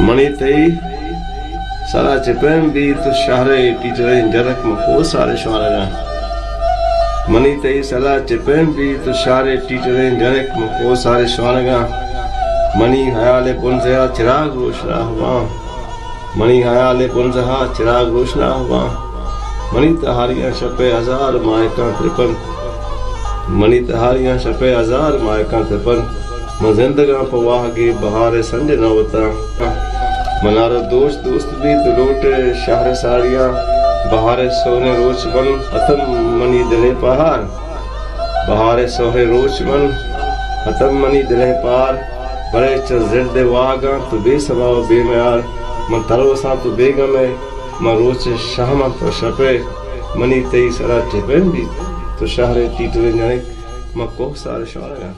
मणि तई सारा चिपन भी तो शहरे टीचरे जरक में को सारे शवारा मणि तई सारा चिपन भी तो शहरे टीचरे जरक में को सारे शवारा मणि हयाले पुंजहा चिराग रोशना हुआ मणि हयाले पुंजहा चिराग रोशना हुआ मणि तहारियां छपे हजार मायका त्रिपन मणि तहारियां छपे हजार मायका त्रिपन मैं जिंदगा पवाह गे बहार संज नवता मनारो दोस्त दोस्त भी तो लोटे शहर साड़ियां बहारे सोने रोच बन हतम मनी दिले पहाड़ बहारे सोहे रोच बन हतम मनी दिले पार बड़े जिंदे वागा तो बेसवाओ बेमयार मन तरो सा तो बेगमे मैं रोच शाम तो शपे मनी तई सरा टिपन भी तो शहरे टीटरे जाने मैं को सारे शौरा